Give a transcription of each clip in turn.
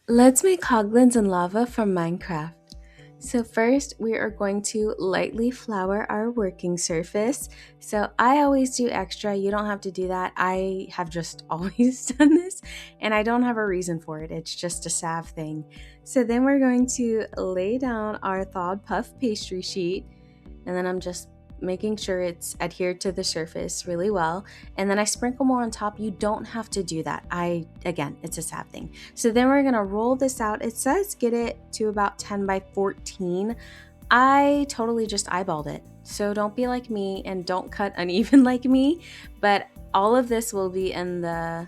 Let's make hoglins and lava from Minecraft. So first, we are going to lightly flour our working surface. So I always do extra. You don't have to do that. I have just always done this, and I don't have a reason for it. It's just a salve thing. So then we're going to lay down our thawed puff pastry sheet, and then I'm just making sure it's adhered to the surface really well. And then I sprinkle more on top. You don't have to do that. Again, it's a sad thing. So then we're gonna roll this out. It says get it to about 10 by 14. I totally just eyeballed it. So don't be like me and don't cut uneven like me, but all of this will be in the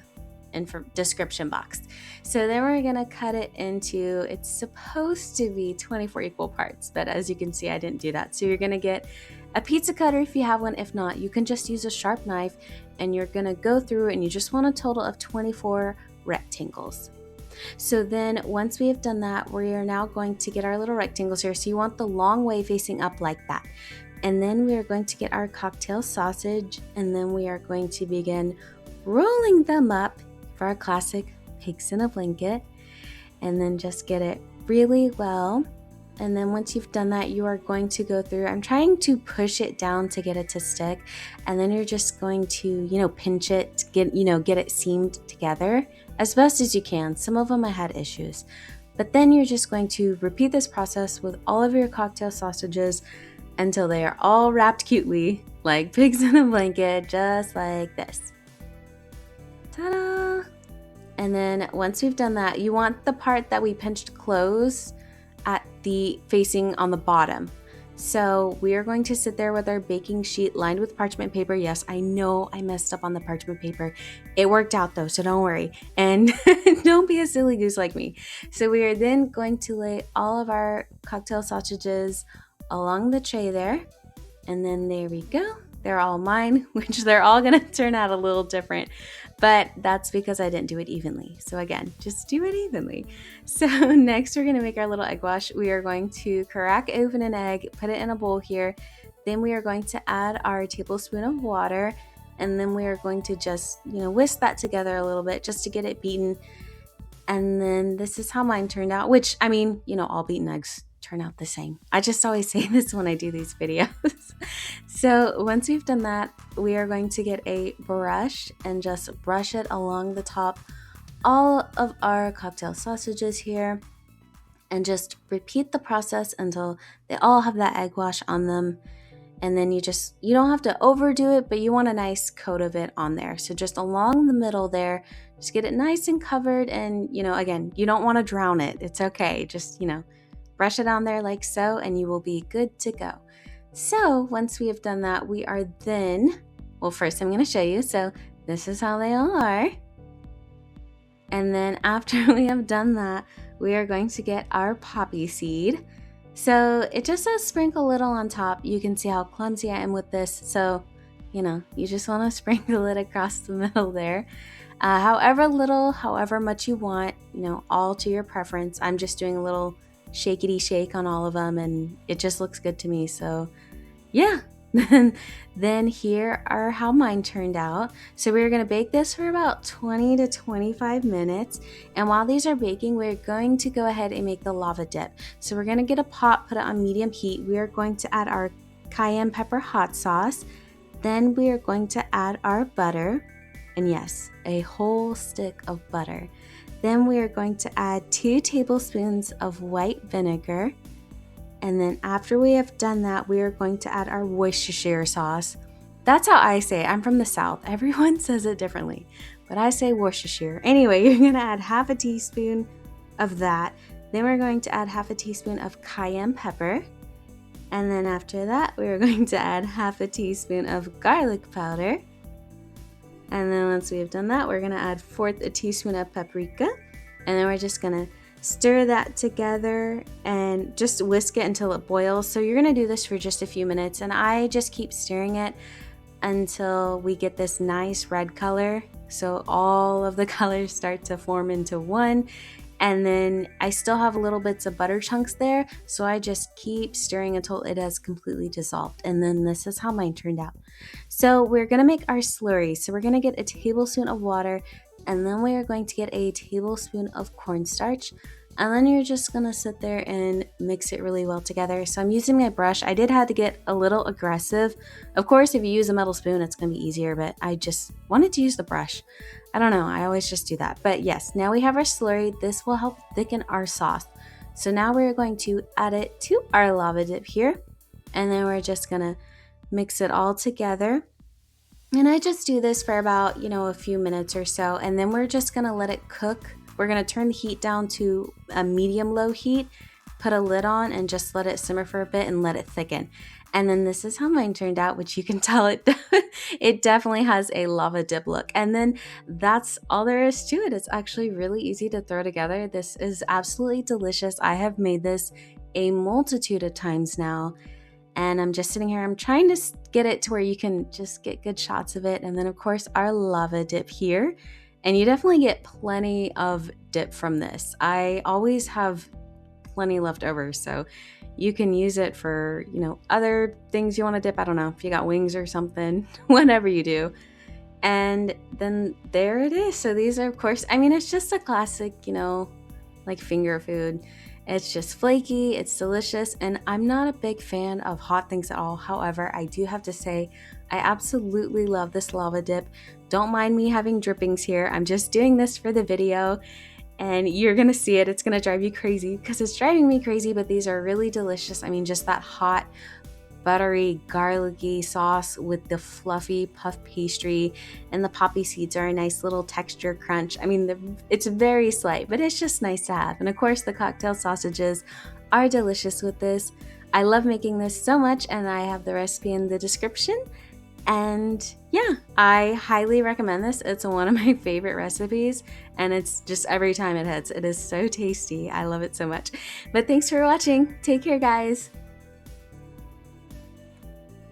description box. So then we're gonna cut it into, it's supposed to be 24 equal parts, but as you can see, I didn't do that. So you're gonna get a pizza cutter if you have one. If not, you can just use a sharp knife, and you're gonna go through and you just want a total of 24 rectangles. So then once we have done that, we are now going to get our little rectangles here. So you want the long way facing up like that. And then we are going to get our cocktail sausage, and then we are going to begin rolling them up for our classic pigs in a blanket, and then just get it really well. And then once you've done that, you are going to go through, I'm trying to push it down to get it to stick, and then you're just going to, pinch it, get it seamed together as best as you can. Some of them I had issues. But then you're just going to repeat this process with all of your cocktail sausages until they are all wrapped cutely like pigs in a blanket, just like this. Ta-da! And then once we've done that, you want the part that we pinched close at the facing on the bottom. So we are going to sit there with our baking sheet lined with parchment paper. Yes, I know I messed up on the parchment paper. It worked out though, so don't worry. And don't be a silly goose like me. So we are then going to lay all of our cocktail sausages along the tray there. And then there we go. They're all mine, which they're all gonna turn out a little different, but that's because I didn't do it evenly. So again, just do it evenly. So next we're gonna make our little egg wash. We are going to crack open an egg, put it in a bowl here. Then we are going to add our tablespoon of water, and then we are going to just, whisk that together a little bit just to get it beaten. And then this is how mine turned out, which, all beaten eggs turn out the same. I just always say this when I do these videos. So once we've done that, we are going to get a brush and just brush it along the top all of our cocktail sausages here, and just repeat the process until they all have that egg wash on them. And then you don't have to overdo it, but you want a nice coat of it on there. So just along the middle there, just get it nice and covered. And, again, you don't want to drown it. It's okay. Just, brush it on there like so, and you will be good to go. So once we have done that, we are then, first I'm going to show you. So this is how they all are. And then after we have done that, we are going to get our poppy seed. So it just says sprinkle a little on top. You can see how clumsy I am with this. So, you just want to sprinkle it across the middle there. However little, however much you want, all to your preference. I'm just doing a little shakety shake on all of them, and it just looks good to me. So yeah. Then here are how mine turned out. So we're going to bake this for about 20 to 25 minutes. And while these are baking, we're going to go ahead and make the lava dip. So we're going to get a pot, put it on medium heat. We are going to add our cayenne pepper hot sauce. Then we are going to add our butter. And yes, a whole stick of butter. Then we are going to add 2 tablespoons of white vinegar. And then after we have done that, we are going to add our Worcestershire sauce. That's how I say it. I'm from the South. Everyone says it differently, but I say Worcestershire. Anyway, you're going to add half a teaspoon of that. Then we're going to add half a teaspoon of cayenne pepper. And then after that, we're going to add half a teaspoon of garlic powder. And then once we have done that, we're going to add a teaspoon of paprika. And then we're just going to stir that together and just whisk it until it boils. So you're going to do this for just a few minutes, and I just keep stirring it until we get this nice red color. So all of the colors start to form into one. And then I still have little bits of butter chunks there, so I just keep stirring until it has completely dissolved. And then this is how mine turned out. So we're going to make our slurry. So we're going to get a tablespoon of water, And then we are going to get a tablespoon of cornstarch. And then you're just gonna sit there and mix it really well together. So I'm using my brush. I did have to get a little aggressive. Of course, if you use a metal spoon, it's gonna be easier, but I just wanted to use the brush. I don't know, I always just do that. But yes, now we have our slurry. This will help thicken our sauce. So now we're going to add it to our lava dip here. And then we're just gonna mix it all together. And I just do this for about, a few minutes or so, and then we're just gonna let it cook. We're gonna turn the heat down to a medium-low heat, put a lid on, and just let it simmer for a bit and let it thicken. And then this is how mine turned out, which you can tell it definitely has a lava dip look. And then that's all there is to it. It's actually really easy to throw together. This is absolutely delicious. I have made this a multitude of times now. And I'm just sitting here, I'm trying to get it to where you can just get good shots of it. And then of course our lava dip here. And you definitely get plenty of dip from this. I always have plenty left over, so you can use it for, other things you want to dip. I don't know, if you got wings or something, whatever you do. And then there it is. So these are, of course, it's just a classic, like finger food. It's just flaky, it's delicious, and I'm not a big fan of hot things at all. However, I do have to say, I absolutely love this lava dip. Don't mind me having drippings here. I'm just doing this for the video, and you're gonna see it. It's gonna drive you crazy because it's driving me crazy, but these are really delicious. Just that hot, buttery, garlicky sauce with the fluffy puff pastry, and the poppy seeds are a nice little texture crunch. It's very slight, but it's just nice to have. And of course, the cocktail sausages are delicious with this. I love making this so much, and I have the recipe in the description. And yeah, I highly recommend this. It's one of my favorite recipes, and it's just every time it hits, it is so tasty. I love it so much. But thanks for watching. Take care, guys.